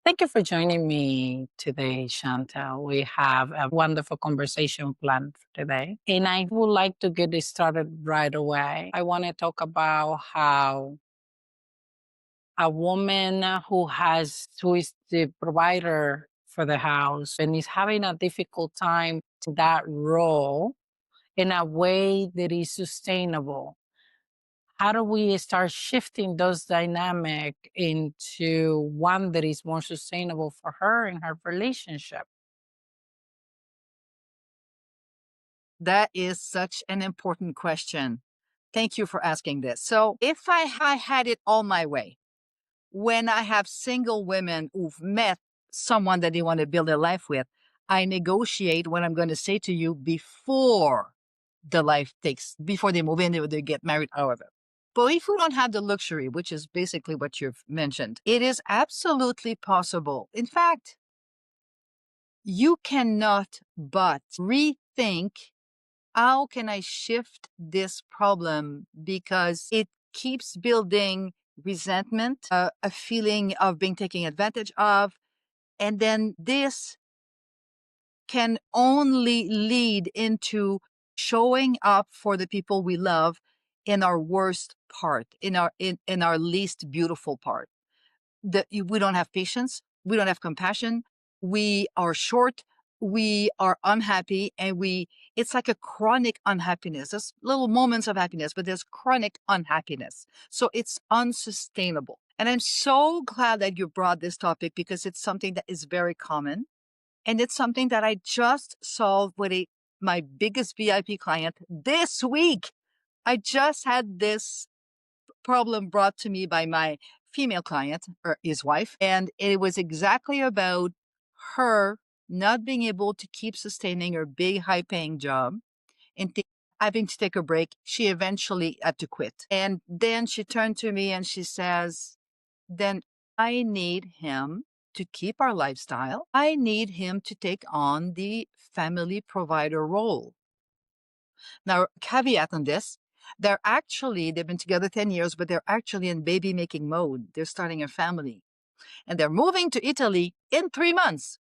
Thank you for joining me today, Chantal. We have a wonderful conversation planned for today, and I would like to get it started right away. I want to talk about how a woman who is the provider for the house and is having a difficult time to that role in a way that is sustainable. How do we start shifting those dynamic into one that is more sustainable for her in her relationship? That is such an important question. Thank you for asking this. So, if I had it all my way, when I have single women who've met someone that they want to build a life with, I negotiate what I'm going to say to you before they move in, they get married, however. But if we don't have the luxury, which is basically what you've mentioned, it is absolutely possible. In fact, you cannot but rethink how can I shift this problem because it keeps building resentment, a feeling of being taken advantage of. And then this can only lead into showing up for the people we love in our worst part, in our least beautiful part. We don't have patience, we don't have compassion, we are short, we are unhappy, and it's like a chronic unhappiness. There's little moments of happiness, but there's chronic unhappiness. So it's unsustainable. And I'm so glad that you brought this topic because it's something that is very common. And it's something that I just solved with my biggest VIP client this week. I just had this problem brought to me by my female client or his wife. And it was exactly about her not being able to keep sustaining her big, high paying job and having to take a break. She eventually had to quit. And then she turned to me and she says, then I need him to keep our lifestyle. I need him to take on the family provider role. Now, caveat on this, they've been together 10 years, but they're actually in baby making mode. They're starting a family and they're moving to Italy in 3 months.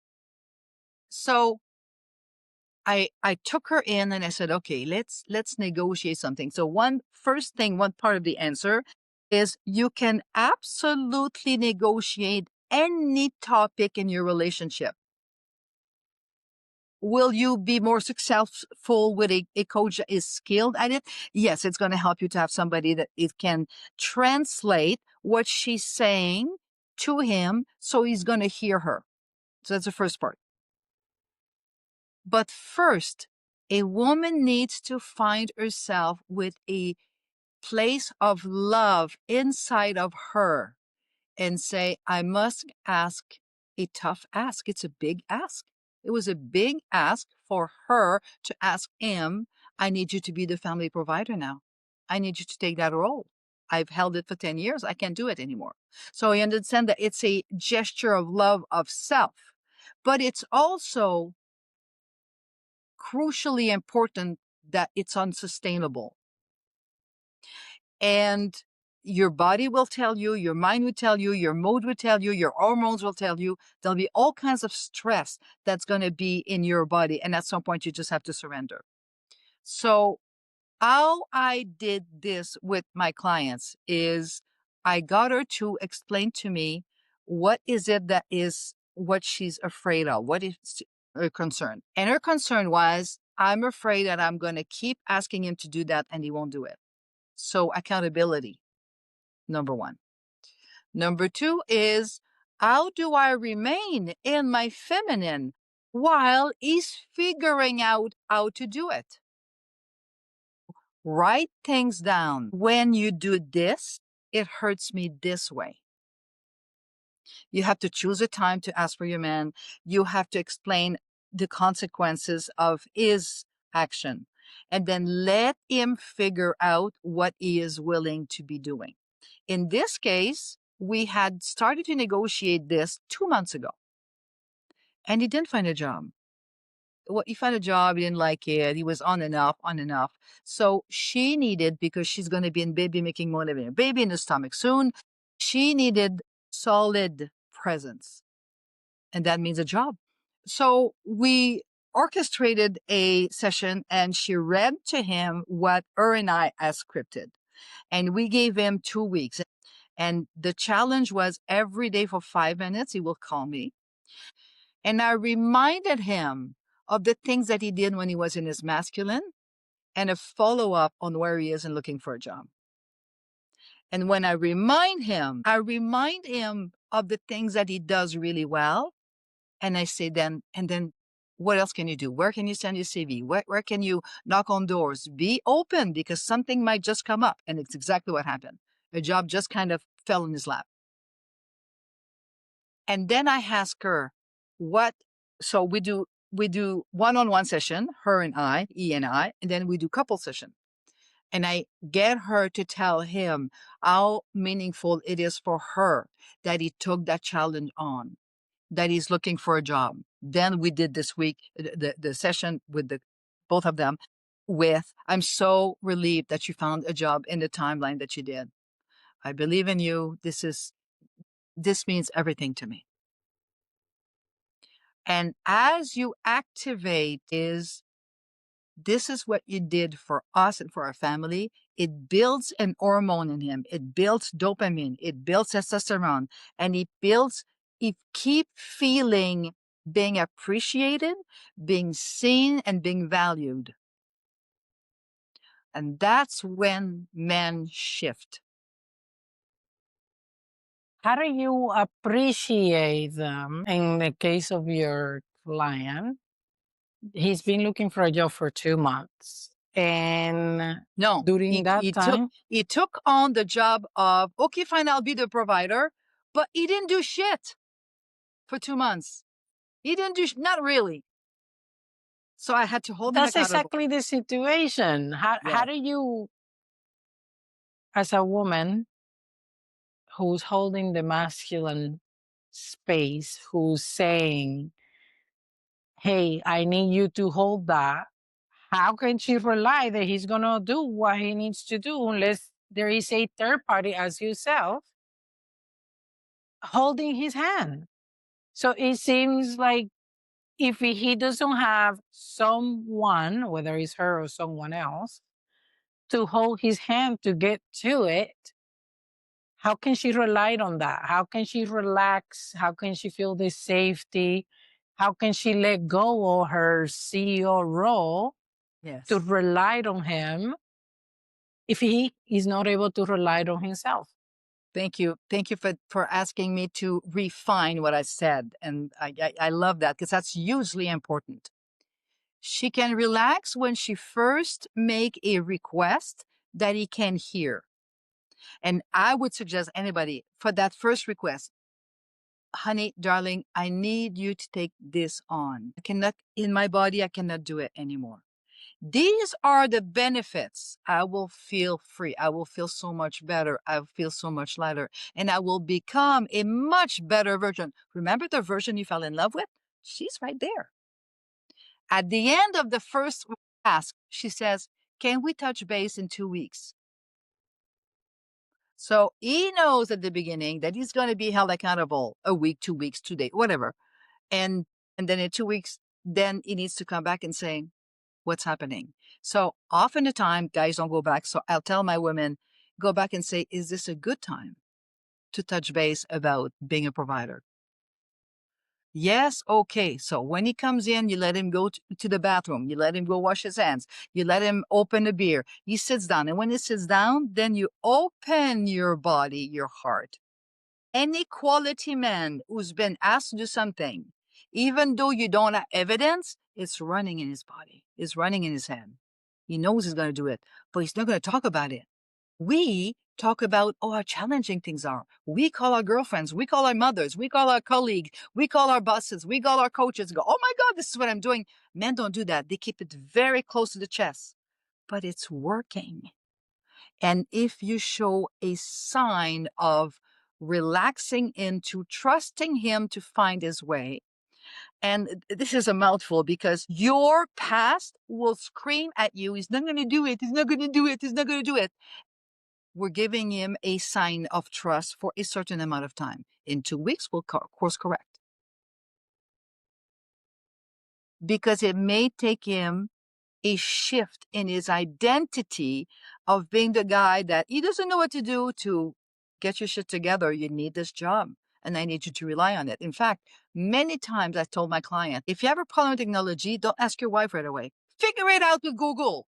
So I took her in and I said, okay, let's negotiate something. So one part of the answer is you can absolutely negotiate any topic in your relationship. Will you be more successful with a coach that is skilled at it? Yes, it's going to help you to have somebody that it can translate what she's saying to him so he's going to hear her. So that's the first part. But first, a woman needs to find herself with a place of love inside of her and say, I must ask a tough ask. It's a big ask. It was a big ask for her to ask him, I need you to be the family provider now. I need you to take that role. I've held it for 10 years. I can't do it anymore. So I understand that it's a gesture of love of self, but it's also crucially important that it's unsustainable. And your body will tell you, your mind will tell you, your mood will tell you, your hormones will tell you. There'll be all kinds of stress that's going to be in your body. And at some point, you just have to surrender. So, how I did this with my clients is I got her to explain to me what is it that is what she's afraid of, what is her concern. And her concern was, I'm afraid that I'm going to keep asking him to do that and he won't do it. So, accountability. Number one. Number two is how do I remain in my feminine while he's figuring out how to do it? Write things down. When you do this, it hurts me this way. You have to choose a time to ask for your man. You have to explain the consequences of his action and then let him figure out what he is willing to be doing. In this case, we had started to negotiate this 2 months ago, and he didn't find a job. Well, he found a job, he didn't like it. He was on and off, on and off. So she needed, because she's going to be in baby making mode, having a baby in the stomach soon, she needed solid presence. and that means a job. So we orchestrated a session, and she read to him what her and I had scripted. And we gave him 2 weeks. And the challenge was every day for 5 minutes, he will call me. And I reminded him of the things that he did when he was in his masculine and a follow up on where he is and looking for a job. And when I remind him of the things that he does really well. And I say, then what else can you do? Where can you send your CV? Where can you knock on doors? Be open, because something might just come up. And it's exactly what happened. A job just kind of fell in his lap. And then I ask her, what? So we do one-on-one session, her and I, and then we do couple session. And I get her to tell him how meaningful it is for her that he took that challenge on, that he's looking for a job. Then we did this week the session with both of them with, I'm so relieved that you found a job in the timeline that you did. I believe in you. This means everything to me. And as you activate this is what you did for us and for our family. It builds an hormone in him. It builds dopamine. It builds testosterone. And he keep feeling being appreciated, being seen, and being valued. And that's when men shift. How do you appreciate them? In the case of your client, he's been looking for a job for 2 months. And No, during that time, he took on the job of, okay, fine, I'll be the provider, but he didn't do shit for 2 months. He didn't do, not really. So I had to hold him that's accountable. exactly the situation. How Yes. do you, as a woman who's holding the masculine space, who's saying, hey, I need you to hold that, how can she rely that he's going to do what he needs to do unless there is a third party, as yourself, holding his hand? So it seems like if he doesn't have someone, whether it's her or someone else, to hold his hand to get to it, how can she rely on that? How can she relax? How can she feel this safety? How can she let go of her CEO role Yes. to rely on him if he is not able to rely on himself? Thank you. Thank you for asking me to refine what I said. And I love that, because that's hugely important. She can relax when she first make a request that he can hear. And I would suggest anybody for that first request, honey, darling, I need you to take this on. I cannot, in my body, I cannot do it anymore. These are the benefits. I will feel free. I will feel so much better. I will feel so much lighter. And I will become a much better version. Remember the version you fell in love with? She's right there. At the end of the first ask, she says, can we touch base in 2 weeks? So he knows at the beginning that he's going to be held accountable a week, 2 weeks, 2 days, whatever. And then in 2 weeks, then he needs to come back and say, what's happening? So often the time, guys don't go back. So I'll tell my women, go back and say, is this a good time to touch base about being a provider? Yes, okay. So when he comes in, you let him go to the bathroom. You let him go wash his hands. You let him open a beer. He sits down. And when he sits down, then you open your body, your heart. Any quality man who's been asked to do something, even though you don't have evidence, it's running in his body. It's running in his head. He knows he's going to do it, but he's not going to talk about it. We talk about how challenging things are. We call our girlfriends, we call our mothers, we call our colleagues, we call our bosses, we call our coaches, go, oh my God, this is what I'm doing. Men don't do that. They keep it very close to the chest, but it's working. And if you show a sign of relaxing into trusting him to find his way, and this is a mouthful because your past will scream at you, he's not going to do it, he's not going to do it, he's not going to do it. We're giving him a sign of trust for a certain amount of time. In 2 weeks, we'll course correct. because it may take him a shift in his identity of being the guy that he doesn't know what to do to get your shit together. You need this job and I need you to rely on it. In fact, many times I told my client, if you have a problem with technology, don't ask your wife right away. Figure it out with Google.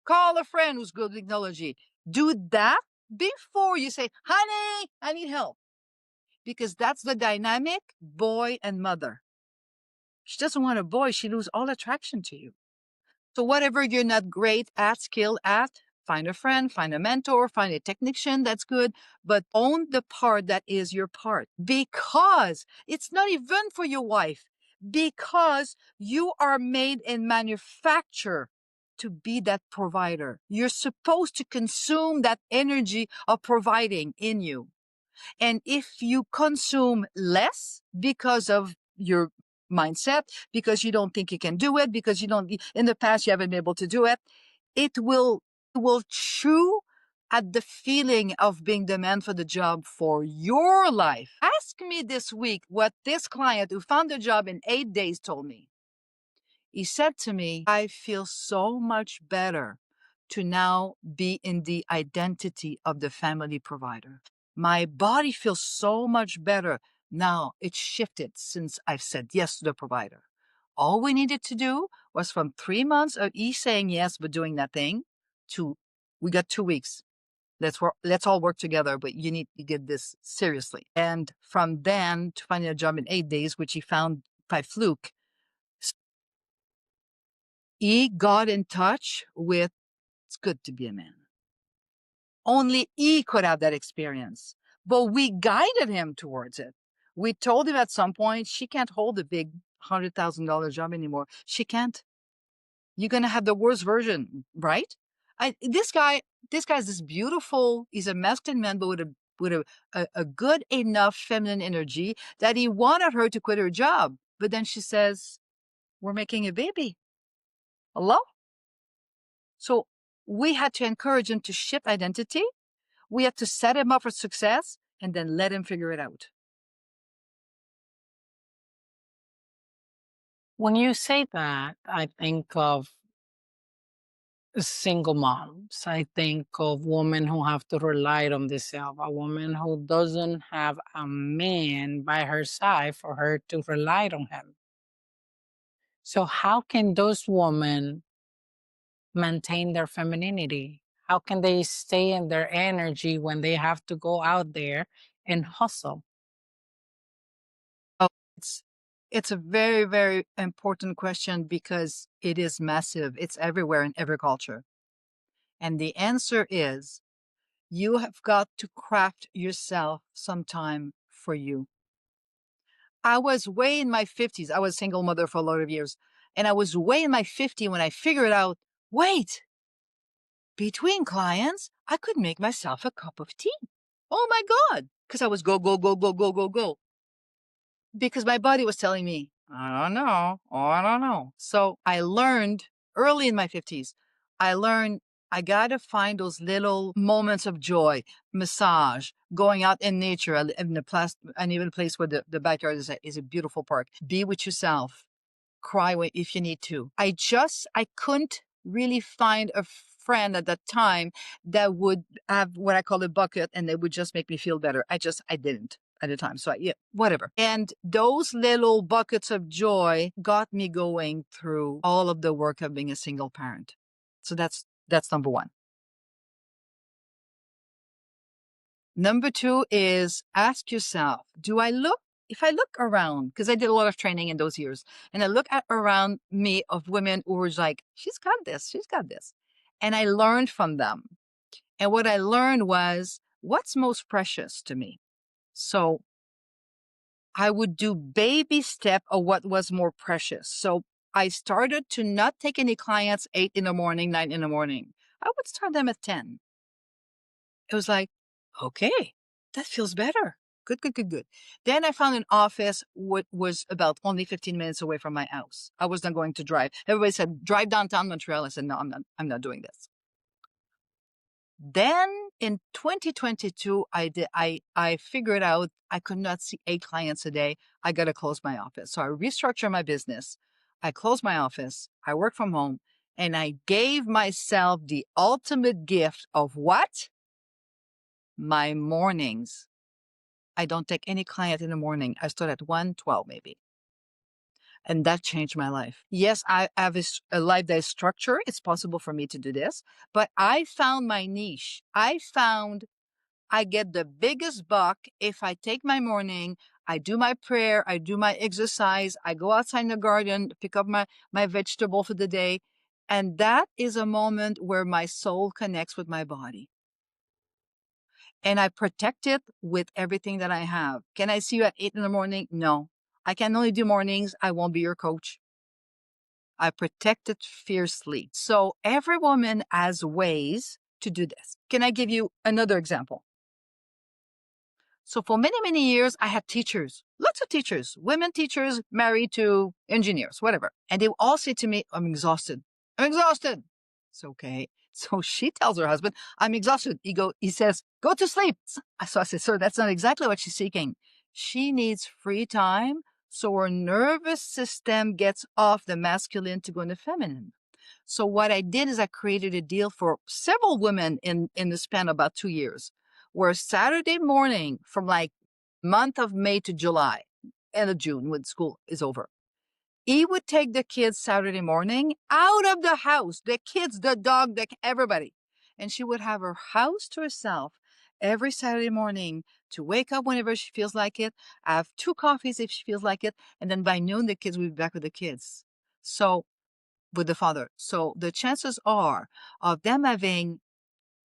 Call a friend who's good with technology. Do that before you say, honey, I need help. Because that's the dynamic boy and mother. She doesn't want a boy. She loses all attraction to you. So whatever you're not great at, skilled at, find a friend, find a mentor, find a technician that's good, but own the part that is your part. Because it's not even for your wife, because you are made and manufactured to be that provider. You're supposed to consume that energy of providing in you. And if you consume less because of your mindset, because you don't think you can do it, because you don't, in the past, you haven't been able to do it, it will chew at the feeling of being the man for the job for your life. Ask me this week what this client who found a job in 8 days told me. He said to me, I feel so much better to now be in the identity of the family provider. My body feels so much better now. It's shifted since I've said yes to the provider. All we needed to do was from 3 months of E saying yes, but doing that thing to we got 2 weeks. Let's all work together, but you need to get this seriously. And from then to finding a job in 8 days, which he found by fluke, he got in touch with it's good to be a man. Only he could have that experience, but we guided him towards it. We told him at some point, she can't hold a big $100,000 job anymore. She can't. You're going to have the worst version, right? This guy's this beautiful, he's a masculine man, but with a good enough feminine energy that he wanted her to quit her job. But then she says, we're making a baby. Hello? So we had to encourage him to shift identity. We had to set him up for success and then let him figure it out. When you say that, I think of single moms. I think of women who have to rely on themselves, a woman who doesn't have a man by her side for her to rely on him. So how can those women maintain their femininity? How can they stay in their energy when they have to go out there and hustle? Oh, it's a very, very important question because it is massive. It's everywhere in every culture. And the answer is you have got to craft yourself some time for you. I was way in my 50s. I was a single mother for a lot of years. And I was way in my 50s when I figured out, wait, between clients, I could make myself a cup of tea. Oh my God. Because I was go, go, go, go, go, go, go. Because my body was telling me, I don't know. Oh, I don't know. So I learned early in my 50s, I got to find those little moments of joy, massage, going out in nature. I live in I live in a place where the backyard is a beautiful park. Be with yourself. Cry if you need to. I couldn't really find a friend at that time that would have what I call a bucket and they would just make me feel better. I didn't at the time. So yeah, whatever. And those little buckets of joy got me going through all of the work of being a single parent. So that's number one. Number two is ask yourself, if I look around, because I did a lot of training in those years, and I look at around me of women who were like, she's got this, she's got this. And I learned from them. And what I learned was what's most precious to me. So I would do baby step of what was more precious. So I started to not take any clients 8 in the morning, 9 in the morning. I would start them at 10. It was like, okay, that feels better. Good, good, good, good. Then I found an office what was about only 15 minutes away from my house. I was not going to drive. Everybody said, drive downtown Montreal. I said, no, I'm not doing this. Then in 2022, I figured out I could not see 8 clients a day. I got to close my office. So I restructured my business. I closed my office, I work from home, and I gave myself the ultimate gift of what? My mornings. I don't take any client in the morning. I start at 1:12 maybe. And that changed my life. Yes, I have a life that is structured. It's possible for me to do this, but I found my niche. I get the biggest buck if I take my morning, I do my prayer, I do my exercise, I go outside in the garden, pick up my vegetable for the day. And that is a moment where my soul connects with my body. And I protect it with everything that I have. Can I see you at 8 in the morning? No. I can only do mornings. I won't be your coach. I protect it fiercely. So every woman has ways to do this. Can I give you another example? So for many, many years, I had teachers, lots of teachers, women teachers married to engineers, whatever. And they would all say to me, I'm exhausted. I'm exhausted. It's okay. So she tells her husband, I'm exhausted. He says, go to sleep. So I said, sir, that's not exactly what she's seeking. She needs free time so her nervous system gets off the masculine to go into feminine. So what I did is I created a deal for several women in the span of about 2 years, where Saturday morning from like month of May to July, end of June when school is over, he would take the kids Saturday morning out of the house, the kids, the dog, everybody. And she would have her house to herself every Saturday morning to wake up whenever she feels like it, have 2 coffees if she feels like it, and then by noon the kids will be back with the kids. So with the father. So the chances are of them having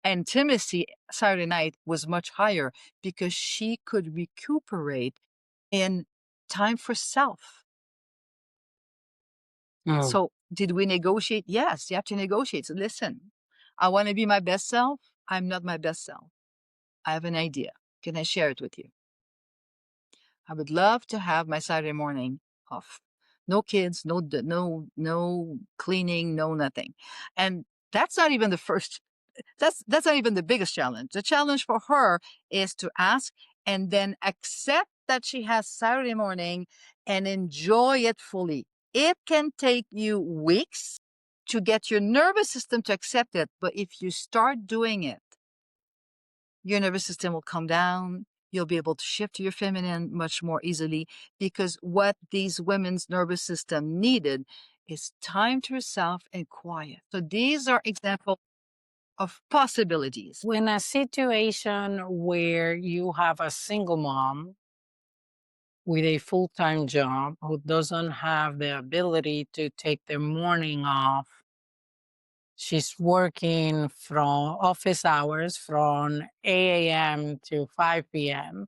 intimacy Saturday night was much higher because she could recuperate in time for self. So did we negotiate? Yes, you have to negotiate. So listen, I want to be my best self. I'm not my best self. I have an idea. Can I share it with you? I would love to have my Saturday morning off. No kids, no cleaning, no nothing. And that's not even the first that's not even the biggest challenge. The challenge for her is to ask and then accept that she has Saturday morning and enjoy it fully. It can take you weeks to get your nervous system to accept it, but if you start doing it, your nervous system will calm down. You'll be able to shift to your feminine much more easily because what these women's nervous system needed is time to herself and quiet. So these are examples of possibilities. When a situation where you have a single mom with a full-time job who doesn't have the ability to take their morning off, she's working from office hours from 8 a.m. to 5 p.m.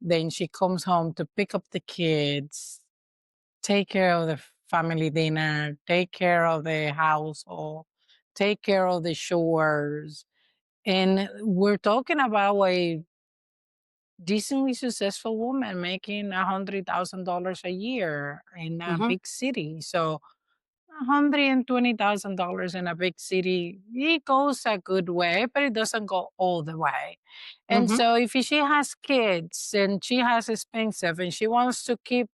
Then she comes home to pick up the kids, take care of the family dinner, take care of the household, take care of the chores. And we're talking about a decently successful woman making $100,000 a year in a Mm-hmm. big city. So $120,000 in a big city, it goes a good way, but it doesn't go all the way. And Mm-hmm. so if she has kids and she has expensive and she wants to keep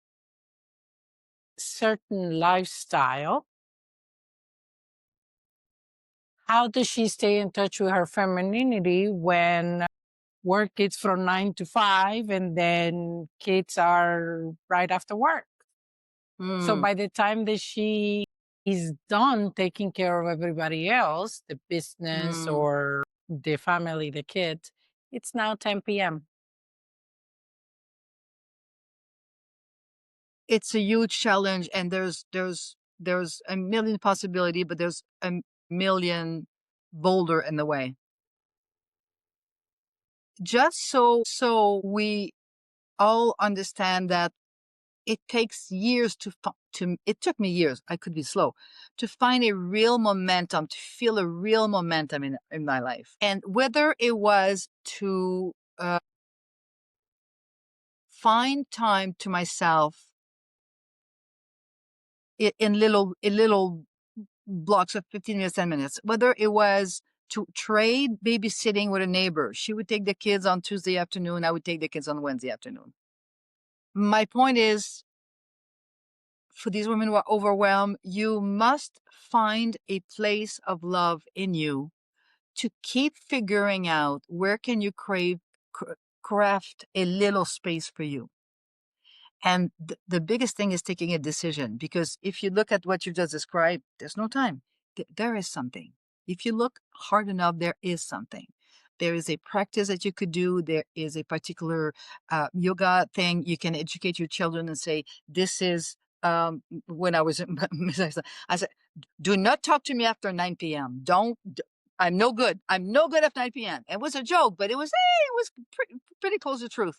certain lifestyle, how does she stay in touch with her femininity when work is from 9 to 5 and then kids are right after work? So Mm, by the time that she is done taking care of everybody else, the business mm. or the family, the kids, it's now 10 p.m. It's a huge challenge, and there's a million possibility, but there's a million boulder in the way. Just so we all understand that it takes years to it took me years, I could be slow, to find a real momentum, to feel a real momentum in my life. And whether it was to find time to myself in little blocks of 15 minutes, 10 minutes, whether it was to trade babysitting with a neighbor. She would take the kids on Tuesday afternoon. I would take the kids on Wednesday afternoon. My point is, for these women who are overwhelmed, you must find a place of love in you to keep figuring out where can you craft a little space for you. And the biggest thing is taking a decision, because if you look at what you just described, there's no time. There is something. If you look hard enough, there is something. There is a practice that you could do. There is a particular yoga thing. You can educate your children and say, this is, when I was, I said, do not talk to me after 9 p.m. I'm no good. I'm no good after 9 p.m. It was a joke, but it was pretty close to the truth.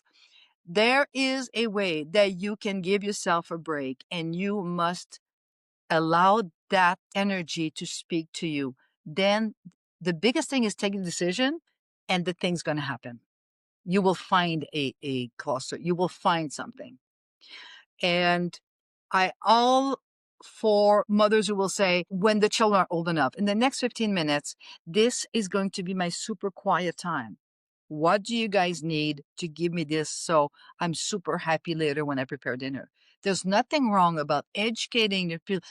There is a way that you can give yourself a break, and you must allow that energy to speak to you. Then the biggest thing is taking a decision, and the thing's going to happen. You will find a cluster. You will find something. And I all for mothers who will say, when the children are old enough, in the next 15 minutes, this is going to be my super quiet time. What do you guys need to give me this so I'm super happy later when I prepare dinner? There's nothing wrong about educating your people.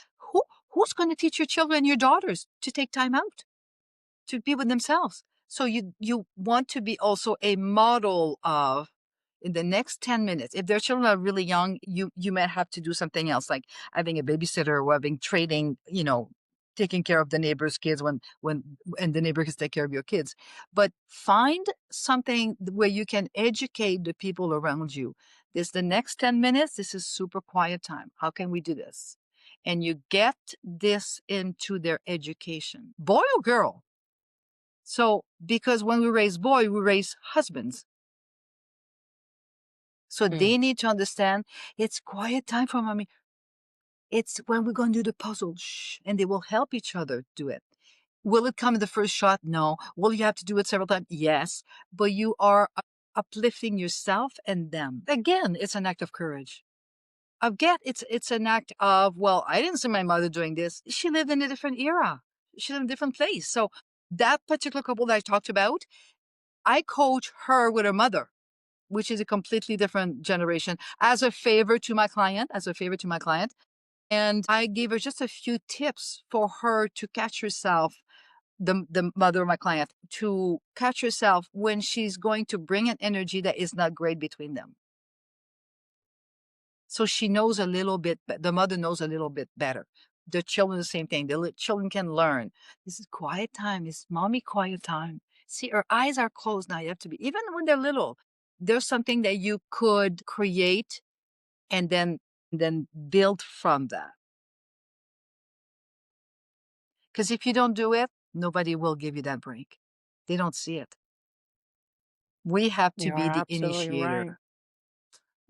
Who's going to teach your children and your daughters to take time out to be with themselves? So you want to be also a model of, in the next 10 minutes, if their children are really young, you might have to do something else, like having a babysitter or having trading, taking care of the neighbor's kids and the neighbor can take care of your kids. But find something where you can educate the people around you. The next 10 minutes, this is super quiet time. How can we do this? And you get this into their education, boy or girl. So, because when we raise boy, we raise husbands. So they need to understand it's quiet time for mommy. It's when we're going to do the puzzle. Shh. And they will help each other do it. Will it come in the first shot? No. Will you have to do it several times? Yes. But you are uplifting yourself and them. Again, it's an act of courage. Again, it's an act of, well, I didn't see my mother doing this. She lived in a different era. She lived in a different place. So that particular couple that I talked about, I coach her with her mother, which is a completely different generation, as a favor to my client, And I gave her just a few tips for her to catch herself, the mother of my client, to catch herself when she's going to bring an energy that is not great between them. So she knows a little bit, the mother knows a little bit better. The children, the same thing. The children can learn. This is quiet time. It's mommy quiet time. See, her eyes are closed now. You have to be, even when they're little, there's something that you could create and then build from that. Because if you don't do it, nobody will give you that break. They don't see it. We have to be the initiator. Right.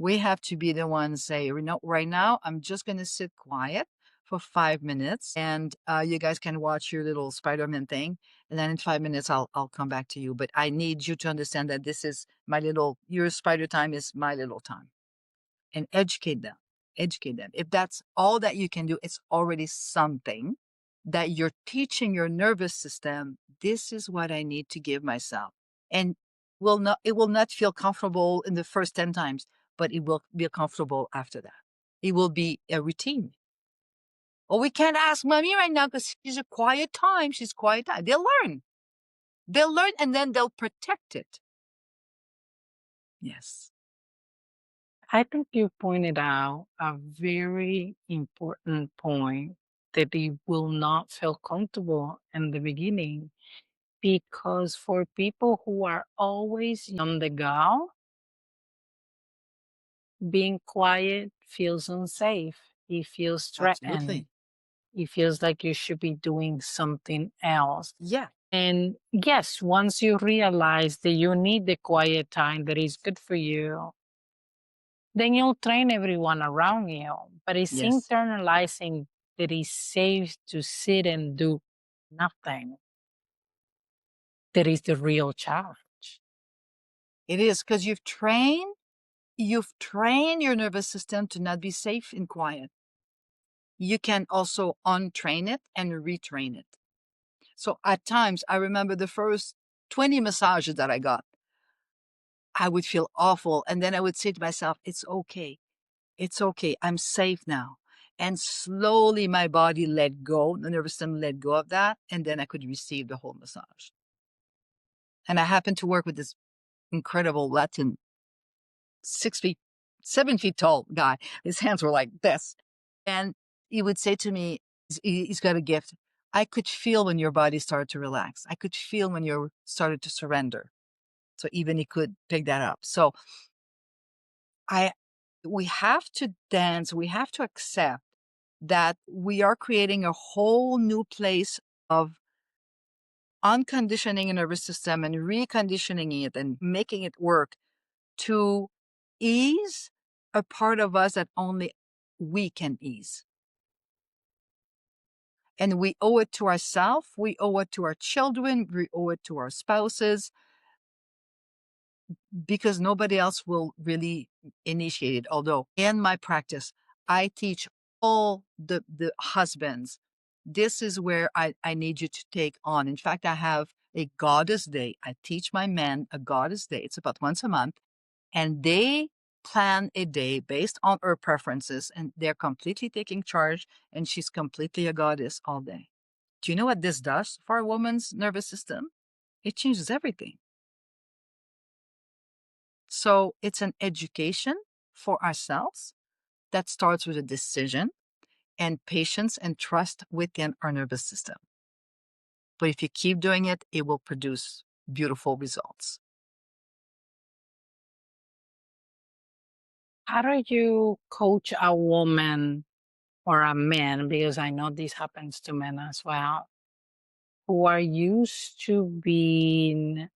We have to be the one say, right now, I'm just going to sit quiet for 5 minutes, and you guys can watch your little Spider-Man thing. And then in 5 minutes, I'll come back to you. But I need you to understand that this is your spider time is my little time. And educate them. If that's all that you can do, it's already something that you're teaching your nervous system. This is what I need to give myself. And it will not feel comfortable in the first 10 times, but it will be comfortable after that. It will be a routine. Oh, we can't ask mommy right now because she's a quiet time. She's quiet time. They'll learn. And then they'll protect it. Yes. I think you pointed out a very important point, that you will not feel comfortable in the beginning, because for people who are always on the go, being quiet feels unsafe. It feels threatened. Absolutely. It feels like you should be doing something else. Yeah. And yes, once you realize that you need the quiet time that is good for you, then you'll train everyone around you. But it's Yes. internalizing that it's safe to sit and do nothing that is the real challenge. It is, because you've trained your nervous system to not be safe and quiet. You can also untrain it and retrain it. So at times, I remember the first 20 massages that I got, I would feel awful. And then I would say to myself, it's okay. It's okay. I'm safe now. And slowly my body let go, the nervous system let go of that, and then I could receive the whole massage. And I happened to work with this incredible Latin 6 feet, 7 feet tall guy. His hands were like this. And he would say to me, he's got a gift. I could feel when your body started to relax. I could feel when you started to surrender. So even he could pick that up. So I, we have to dance. We have to accept that we are creating a whole new place of unconditioning a nervous system and reconditioning it and making it work to ease a part of us that only we can ease. And we owe it to ourselves, we owe it to our children, we owe it to our spouses, because nobody else will really initiate it. Although in my practice, I teach all the husbands, this is where I need you to take on. In fact, I have a goddess day. I teach my men a goddess day. It's about once a month. And they plan a day based on her preferences, and they're completely taking charge, and she's completely a goddess all day. Do you know what this does for a woman's nervous system? It changes everything. So it's an education for ourselves that starts with a decision and patience and trust within our nervous system. But if you keep doing it, it will produce beautiful results. How do you coach a woman or a man? Because I know this happens to men as well, who are used to being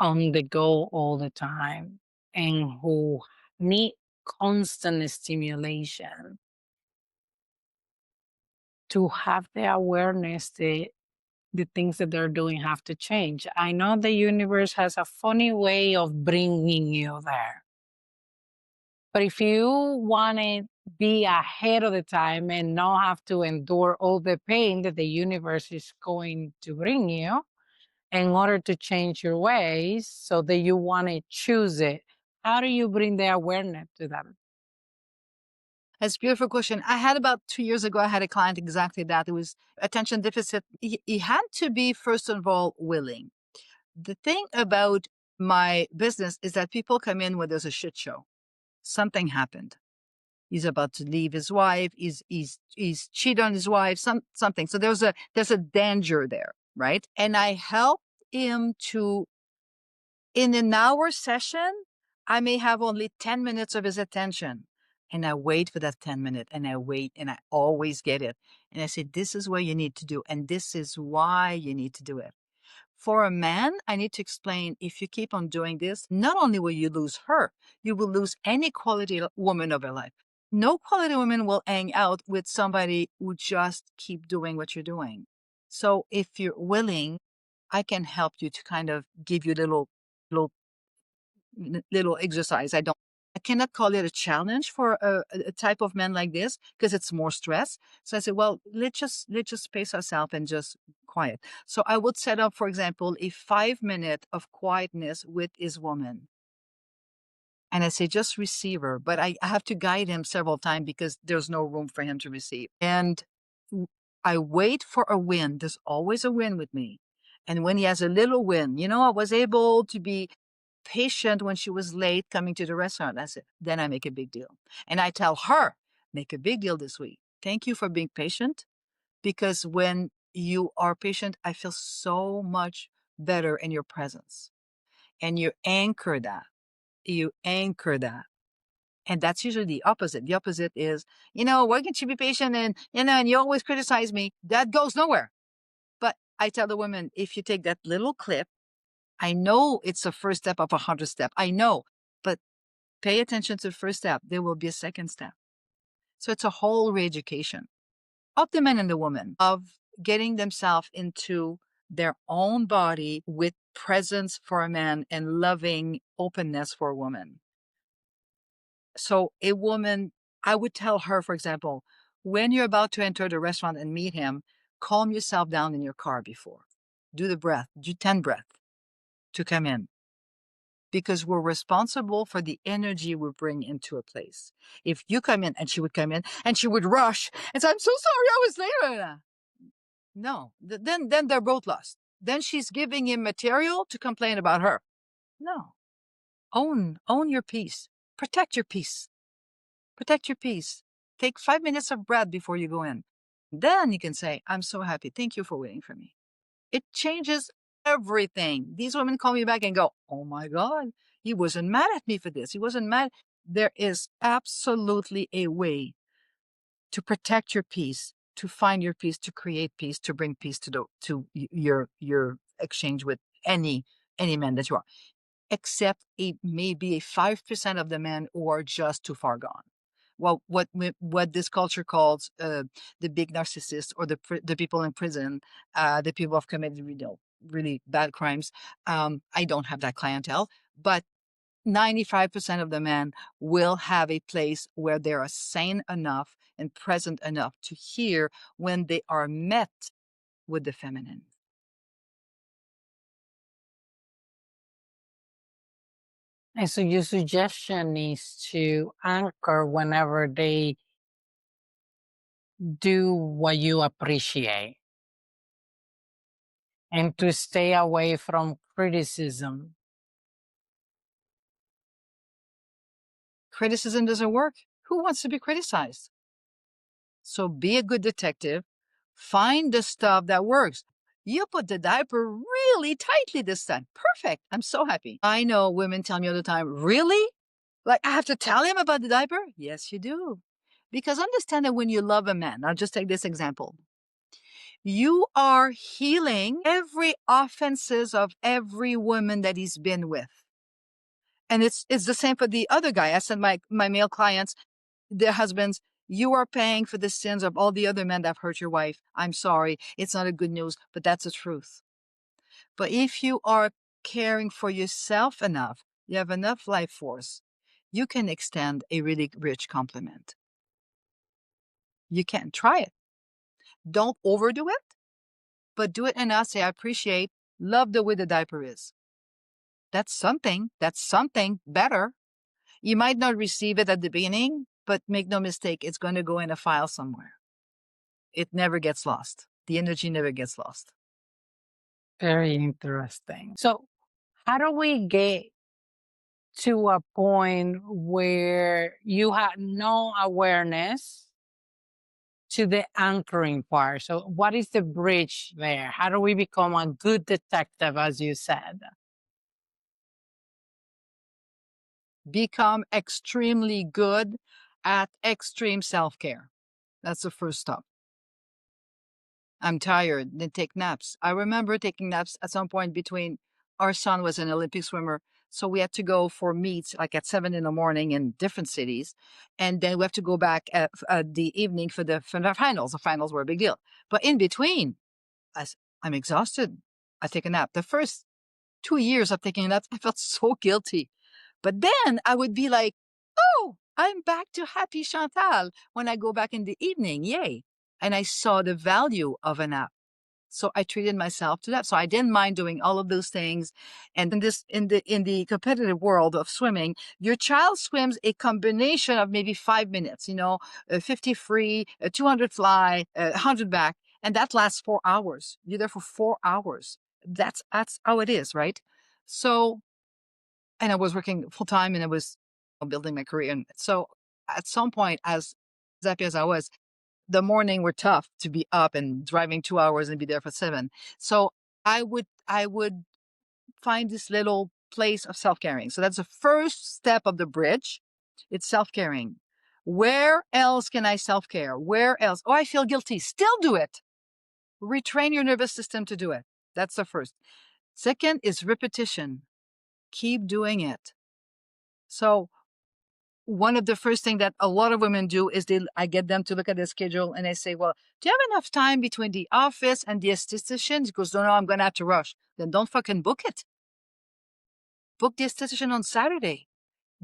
on the go all the time and who need constant stimulation to have the awareness that the things that they're doing have to change. I know the universe has a funny way of bringing you there. But if you want to be ahead of the time and not have to endure all the pain that the universe is going to bring you in order to change your ways so that you want to choose it, how do you bring the awareness to them? That's a beautiful question. I had about 2 years ago, I had a client exactly that. It was attention deficit. He had to be, first of all, willing. The thing about my business is that people come in when there's a shit show. Something happened. He's about to leave his wife. He's cheated on his wife. Something. So there's a danger there, right? And I help him to, in an hour session, I may have only 10 minutes of his attention. And I wait for that 10 minutes and I wait and I always get it. And I say, this is what you need to do. And this is why you need to do it. For a man, I need to explain, if you keep on doing this, not only will you lose her, you will lose any quality woman of your life. No quality woman will hang out with somebody who just keep doing what you're doing. So if you're willing, I can help you to kind of give you little little exercise. I cannot call it a challenge for a type of man like this because it's more stress. So I said, well, let's just space ourselves and just quiet. So I would set up, for example, a 5 minute of quietness with his woman. And I say, just receive her. But I have to guide him several times because there's no room for him to receive. And I wait for a win. There's always a win with me. And when he has a little win, I was able to be patient when she was late coming to the restaurant. That's it. Then I make a big deal. And I tell her, make a big deal this week. Thank you for being patient. Because when you are patient, I feel so much better in your presence. And you anchor that. You anchor that. And that's usually the opposite. The opposite is, why can't you be patient? And you always criticize me. That goes nowhere. But I tell the women, if you take that little clip, I know it's a first step of 100 step. I know, but pay attention to the first step. There will be a second step. So it's a whole re-education of the man and the woman, of getting themselves into their own body with presence for a man and loving openness for a woman. So a woman, I would tell her, for example, when you're about to enter the restaurant and meet him, calm yourself down in your car before. Do the breath, do 10 breaths to come in. because we're responsible for the energy we bring into a place. If you come in, and she would come in and she would rush and say, I'm so sorry I was late. No, then they're both lost. Then she's giving him material to complain about her. No. Own your peace. Protect your peace. Protect your peace. Take 5 minutes of breath before you go in. Then you can say, I'm so happy. Thank you for waiting for me. It changes everything. These women call me back and go, oh my God, he wasn't mad at me for this. He wasn't mad. There is absolutely a way to protect your peace, to find your peace, to create peace, to bring peace to your exchange with any man that you are, except maybe a 5% of the men who are just too far gone. Well, what this culture calls the big narcissists, or the people in prison, the people who have committed really bad crimes. I don't have that clientele, but 95% of the men will have a place where they are sane enough and present enough to hear when they are met with the feminine. And so your suggestion is to anchor whenever they do what you appreciate, and to stay away from criticism. Criticism doesn't work. Who wants to be criticized? So be a good detective. Find the stuff that works. You put the diaper really tightly this time. Perfect. I'm so happy. I know women tell me all the time, really? Like, I have to tell him about the diaper? Yes, you do. Because understand that when you love a man, I'll just take this example. You are healing every offenses of every woman that he's been with. And it's the same for the other guy. I said my male clients, their husbands, you are paying for the sins of all the other men that have hurt your wife. I'm sorry. It's not a good news, but that's the truth. But if you are caring for yourself enough, you have enough life force, you can extend a really rich compliment. You can try it. Don't overdo it, but do it enough. Say, I appreciate, love the way the diaper is. That's something. That's something better. You might not receive it at the beginning, but make no mistake, it's going to go in a file somewhere. It never gets lost. The energy never gets lost. Very interesting. So, how do we get to a point where you have no awareness to the anchoring part? So, what is the bridge there? How do we become a good detective, as you said? Become extremely good at extreme self-care. That's the first step. I'm tired, then take naps. I remember taking naps at some point between, our son was an Olympic swimmer, so we had to go for meets like at 7 in the morning in different cities. And then we have to go back at the evening for the finals. The finals were a big deal. But in between, I'm exhausted. I take a nap. The first 2 years of taking naps, I felt so guilty. But then I would be like, oh, I'm back to happy Chantal when I go back in the evening. Yay. And I saw the value of a nap. So I treated myself to that. So I didn't mind doing all of those things. And in the competitive world of swimming, your child swims a combination of maybe 5 minutes, 50 free, 200 fly, 100 back, and that lasts 4 hours. You're there for 4 hours. That's how it is, right? So, and I was working full time, and I was building my career. And so at some point, as happy as I was, the morning were tough to be up and driving 2 hours and be there for 7. So I would find this little place of self-caring. So that's the first step of the bridge. It's self-caring. Where else can I self-care? Where else? Oh, I feel guilty. Still do it. Retrain your nervous system to do it. That's the first. Second is repetition. Keep doing it. So one of the first things that a lot of women do is I get them to look at their schedule, and I say, well, do you have enough time between the office and the esthetician? Because no, I'm going to have to rush. Then don't fucking book it. Book the esthetician on Saturday.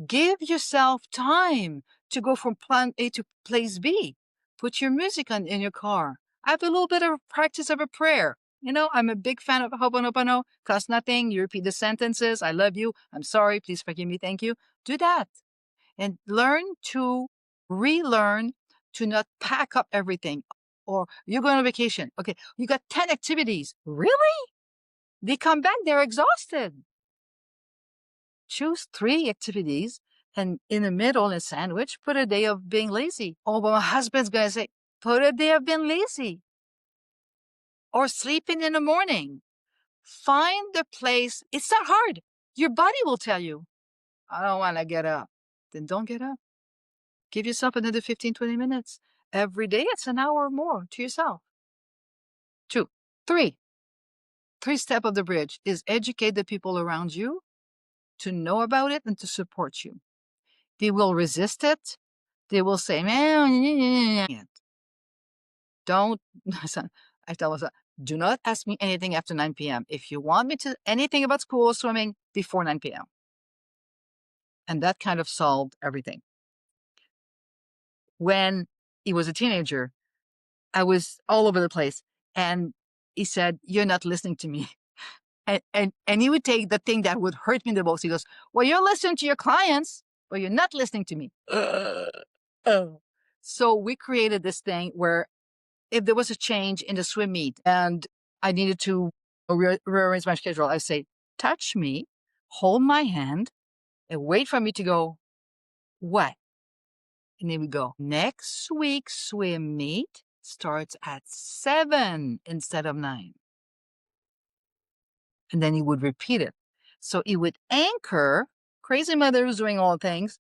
Give yourself time to go from plan A to place B. Put your music on in your car. Have a little bit of practice of a prayer. I'm a big fan of Ho'oponopono. Costs nothing. You repeat the sentences. I love you. I'm sorry. Please forgive me. Thank you. Do that. And learn to relearn to not pack up everything. Or you're going on vacation. Okay, you got 10 activities. Really? They come back, they're exhausted. Choose 3 activities and in the middle, in a sandwich, put a day of being lazy. Oh, but my husband's going to say, put a day of being lazy or sleeping in the morning. Find the place. It's not hard. Your body will tell you, I don't want to get up. Then don't get up. Give yourself another 15, 20 minutes. Every day, it's an hour or more to yourself. 2, 3. 3 step of the bridge is educate the people around you to know about it and to support you. They will resist it. They will say, man, don't, I tell myself, do not ask me anything after 9 p.m. If you want me to, anything about school or swimming, before 9 p.m. And that kind of solved everything. When he was a teenager, I was all over the place. And he said, you're not listening to me. And he would take the thing that would hurt me the most. He goes, well, you're listening to your clients, but you're not listening to me. So we created this thing where if there was a change in the swim meet and I needed to rearrange my schedule, I say, touch me, hold my hand, and wait for me to go, what? And then we go, next week's swim meet starts at 7 instead of 9. And then he would repeat it. So he would anchor, crazy mother was doing all the things.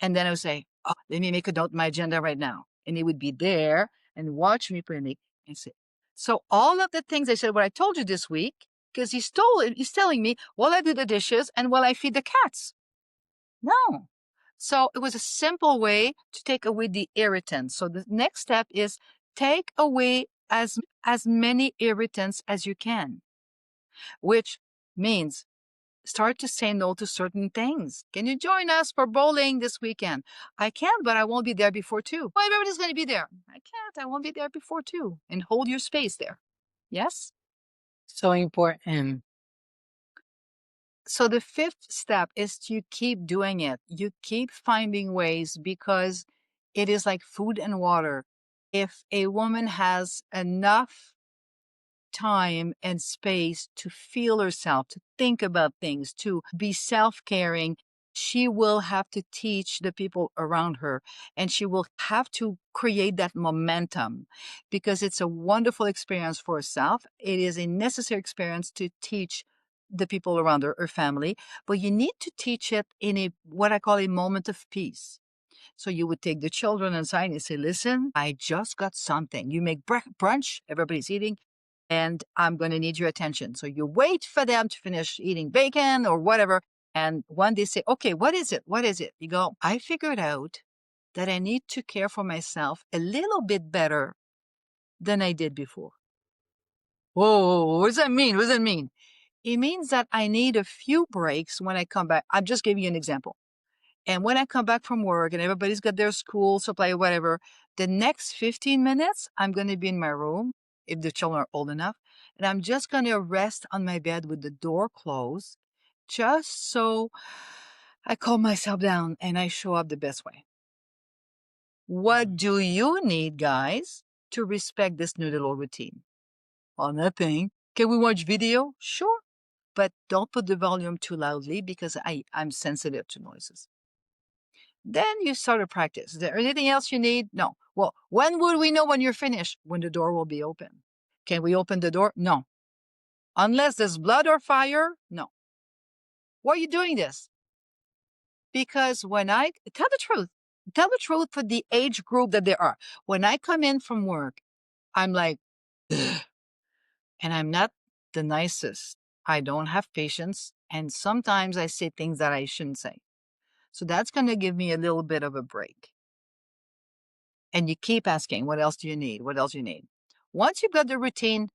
And then I would say, oh, let me make a note in my agenda right now. And he would be there and watch me printing and say, so all of the things I said, what I told you this week, because he's telling me, while I do the dishes and while I feed the cats. No. So it was a simple way to take away the irritants. So the next step is take away as many irritants as you can, which means start to say no to certain things. Can you join us for bowling this weekend? I can, but I won't be there before 2. Well, everybody's going to be there. I can't. I won't be there before 2. And hold your space there. Yes? So important. So the 5th step is to keep doing it. You keep finding ways because it is like food and water. If a woman has enough time and space to feel herself, to think about things, to be self-caring, she will have to teach the people around her, and she will have to create that momentum because it's a wonderful experience for herself. It is a necessary experience to teach the people around her family, but you need to teach it in a what I call a moment of peace. So you would take the children inside and say, listen, I just got something. You make brunch, everybody's eating, and I'm going to need your attention. So you wait for them to finish eating bacon or whatever. And one day say, okay, what is it? What is it? You go, I figured out that I need to care for myself a little bit better than I did before. Whoa, what does that mean? What does that mean? It means that I need a few breaks when I come back. I'm just giving you an example. And when I come back from work and everybody's got their school supply or whatever, the next 15 minutes, I'm going to be in my room if the children are old enough. And I'm just going to rest on my bed with the door closed, just so I calm myself down and I show up the best way. What do you need, guys, to respect this new little routine? Oh, nothing. Can we watch video? Sure. But don't put the volume too loudly because I'm sensitive to noises. Then you start a practice. Is there anything else you need? No. Well, when would we know when you're finished? When the door will be open. Can we open the door? No. Unless there's blood or fire? No. Why are you doing this? Because when I tell the truth for the age group that they are. When I come in from work, I'm like, ugh, and I'm not the nicest. I don't have patience. And sometimes I say things that I shouldn't say. So that's going to give me a little bit of a break. And you keep asking, what else do you need? What else do you need? Once you've got the routine,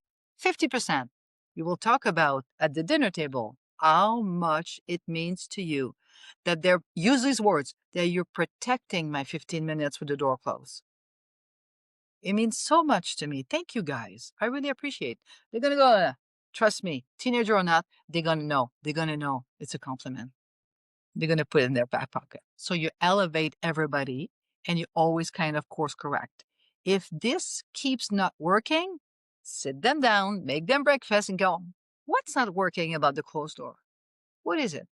50%, you will talk about at the dinner table how much it means to you that use these words, that you're protecting my 15 minutes with the door closed. It means so much to me. Thank you guys. I really appreciate it. They're going to go, trust me, teenager or not, they're going to know. They're going to know it's a compliment. They're going to put it in their back pocket. So you elevate everybody and you always kind of course correct. If this keeps not working, sit them down, make them breakfast and go, what's not working about the closed door? What is it?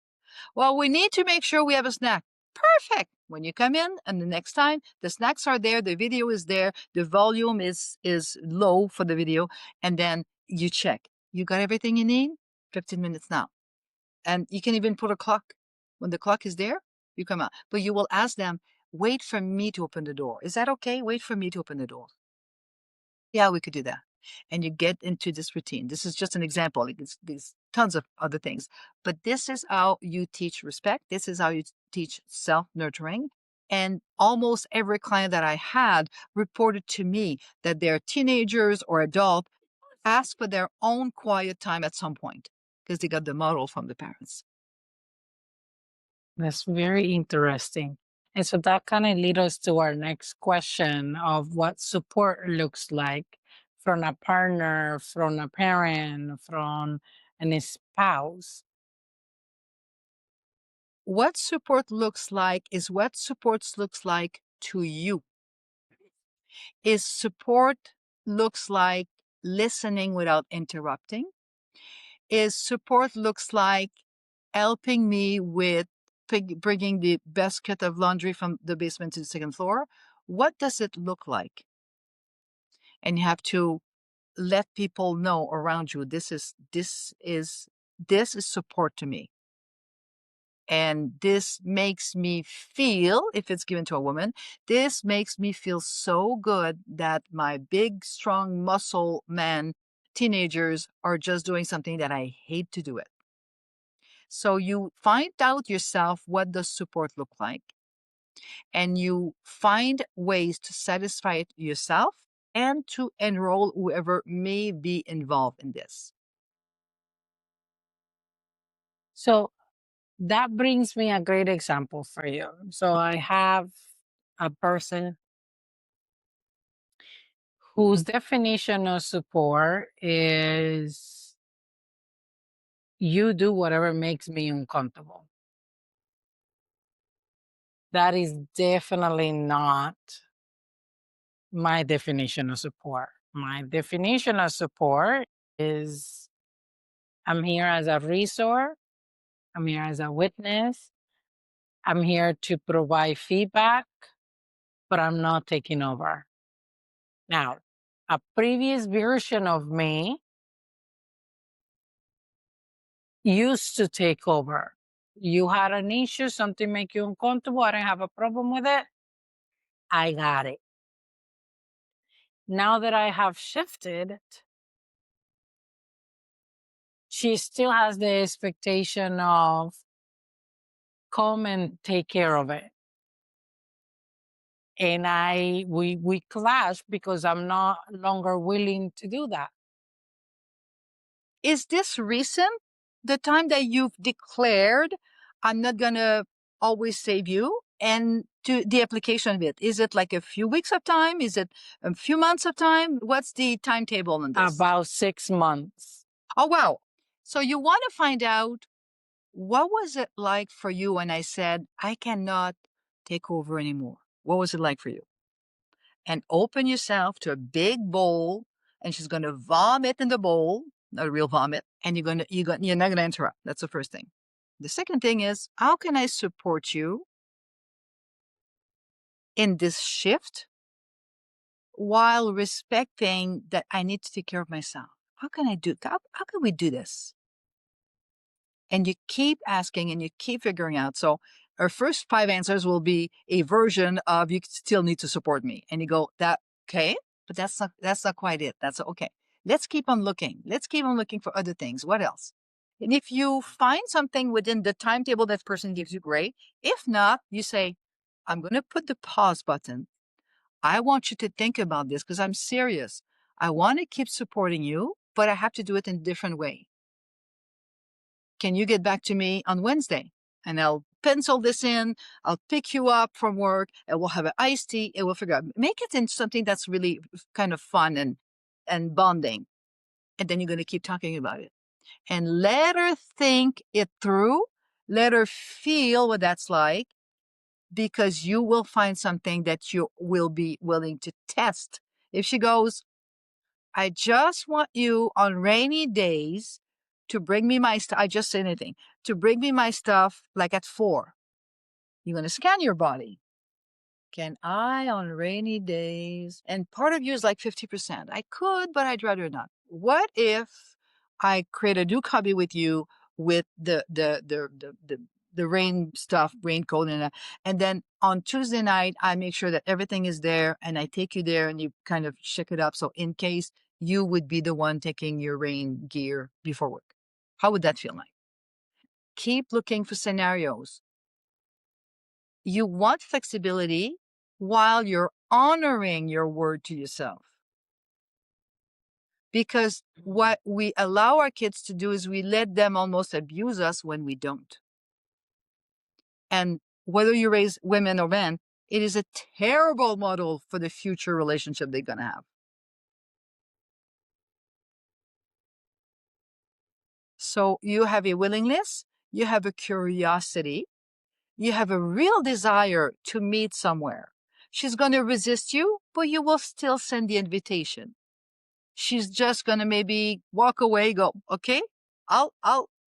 Well, we need to make sure we have a snack. Perfect. When you come in and the next time, the snacks are there, the video is there, the volume is low for the video, and then you check. You got everything you need? 15 minutes now. And you can even put a clock. When the clock is there, you come out. But you will ask them, wait for me to open the door. Is that okay? Wait for me to open the door. Yeah, we could do that. And you get into this routine. This is just an example. There's tons of other things. But this is how you teach respect. This is how you teach self-nurturing. And almost every client that I had reported to me that their teenagers or adult asked for their own quiet time at some point because they got the model from the parents. That's very interesting. And so that kind of leads us to our next question of what support looks like from a partner, from a parent, from a spouse. What support looks like is what support looks like to you. Is support looks like listening without interrupting. Is support looks like helping me with bringing the basket of laundry from the basement to the second floor. What does it look like? And you have to let people know around you, this is support to me. And this makes me feel, if it's given to a woman, this makes me feel so good that my big, strong muscle man teenagers are just doing something that I hate to do it. So you find out yourself, what does support look like? And you find ways to satisfy it yourself and to enroll whoever may be involved in this. So that brings me a great example for you. So I have a person whose definition of support is you do whatever makes me uncomfortable. That is definitely not my definition of support. My definition of support is I'm here as a resource, I'm here as a witness, I'm here to provide feedback, but I'm not taking over. Now, a previous version of me used to take over. You had an issue, something make you uncomfortable, I don't have a problem with it. I got it. Now that I have shifted, she still has the expectation of come and take care of it. And we clash because I'm not longer willing to do that. Is this recent? The time that you've declared, I'm not going to always save you, and to the application of it? Is it like a few weeks of time? Is it a few months of time? What's the timetable on this? About 6 months. Oh, wow. So you want to find out, what was it like for you when I said, I cannot take over anymore? What was it like for you? And open yourself to a big bowl, and she's going to vomit in the bowl, not a real vomit, and you're not going to interrupt. That's the first thing. The second thing is, how can I support you in this shift while respecting that I need to take care of myself? How can I do? How can we do this? And you keep asking and you keep figuring out. So our first 5 answers will be a version of, you still need to support me. And you go, that okay, but that's not quite it. That's okay. Let's keep on looking. Let's keep on looking for other things. What else? And if you find something within the timetable that person gives you, great. If not, you say, I'm going to put the pause button. I want you to think about this because I'm serious. I want to keep supporting you, but I have to do it in a different way. Can you get back to me on Wednesday? and I'll pencil this in. I'll pick you up from work, and we'll have an iced tea, and we'll figure out, make it into something that's really kind of fun and bonding. And then you're going to keep talking about it. And let her think it through. Let her feel what that's like, because you will find something that you will be willing to test. If she goes, I just want you on rainy days to bring me my stuff, I just say anything, to bring me my stuff like at 4. You're going to scan your body. Can I on rainy days? And part of you is like 50%. I could, but I'd rather not. What if I create a new hobby with you with the rain stuff, raincoat, and then on Tuesday night I make sure that everything is there, and I take you there, and you kind of shake it up. So in case you would be the one taking your rain gear before work, how would that feel like? Keep looking for scenarios. You want flexibility while you're honoring your word to yourself. Because what we allow our kids to do is we let them almost abuse us when we don't. And whether you raise women or men, it is a terrible model for the future relationship they're going to have. So you have a willingness, you have a curiosity, you have a real desire to meet somewhere. She's going to resist you, but you will still send the invitation. She's just going to maybe walk away, go, okay,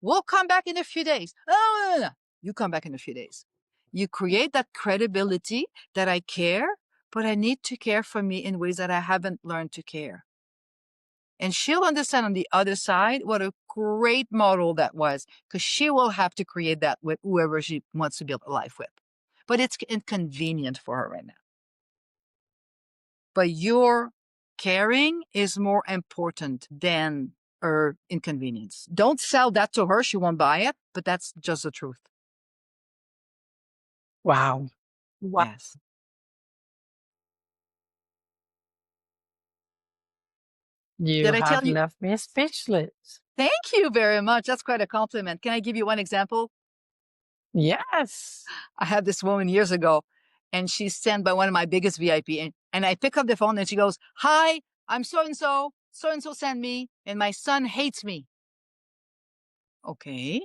we'll come back in a few days. No. You come back in a few days. You create that credibility that I care, but I need to care for me in ways that I haven't learned to care. And she'll understand on the other side what a great model that was, because she will have to create that with whoever she wants to build a life with. But it's inconvenient for her right now. But your caring is more important than her inconvenience. Don't sell that to her. She won't buy it, but that's just the truth. Wow. Yes. You Did I tell have you? left me speechless. Thank you very much. That's quite a compliment. Can I give you one example? Yes. I had this woman years ago, and she's sent by one of my biggest VIP. And I pick up the phone, and she goes, hi, I'm so-and-so. So-and-so sent me, and my son hates me. Okay.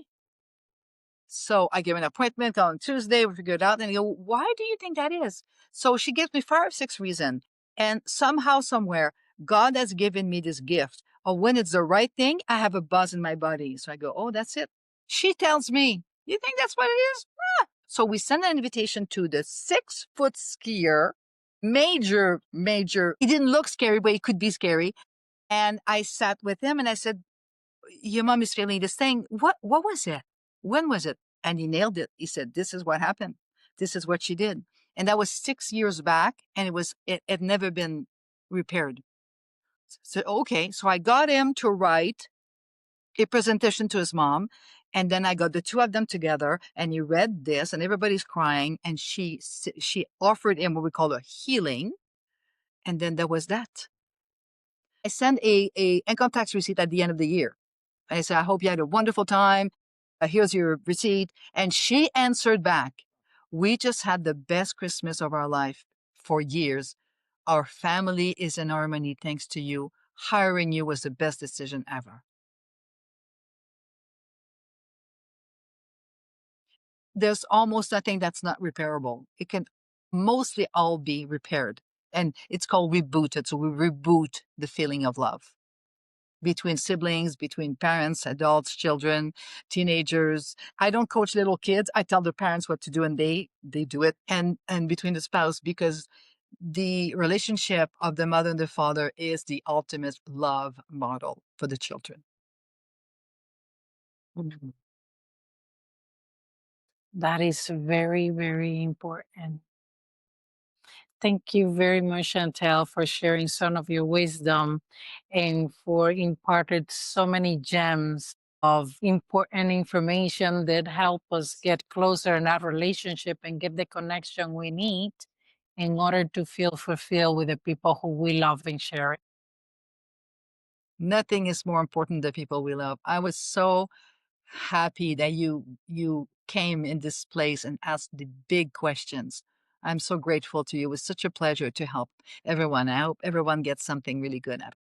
So I give an appointment on Tuesday. We figure it out. And I go, why do you think that is? So she gives me 5 or 6 reasons. And somehow, somewhere, God has given me this gift. Or when it's the right thing, I have a buzz in my body. So I go, oh, that's it. She tells me, you think that's what it is? Ah. So we send an invitation to the 6-foot skier. Major. He didn't look scary, but he could be scary. And I sat with him and I said, your mom is feeling this thing. What was it? When was it? And he nailed it. He said, this is what happened. This is what she did. And that was 6 years back, and it had never been repaired. So, okay. So I got him to write a presentation to his mom. And then I got the 2 of them together, and he read this, and everybody's crying. And she offered him what we call a healing. And then there was that. I sent a income tax receipt at the end of the year. I said, I hope you had a wonderful time. Here's your receipt. And she answered back, we just had the best Christmas of our life for years. Our family is in harmony thanks to you. Hiring you was the best decision ever. There's almost nothing that's not repairable. It can mostly all be repaired. And it's called rebooted. So we reboot the feeling of love between siblings, between parents, adults, children, teenagers. I don't coach little kids. I tell the parents what to do, and they do it. And between the spouse, because the relationship of the mother and the father is the ultimate love model for the children. Mhm. That is very, very important. Thank you very much, Chantal, for sharing some of your wisdom and for imparted so many gems of important information that help us get closer in that relationship and get the connection we need in order to feel fulfilled with the people who we love and share it. Nothing is more important than people we love. I was so happy that you came in this place and asked the big questions. I'm so grateful to you. It was such a pleasure to help everyone. I hope everyone gets something really good out of it.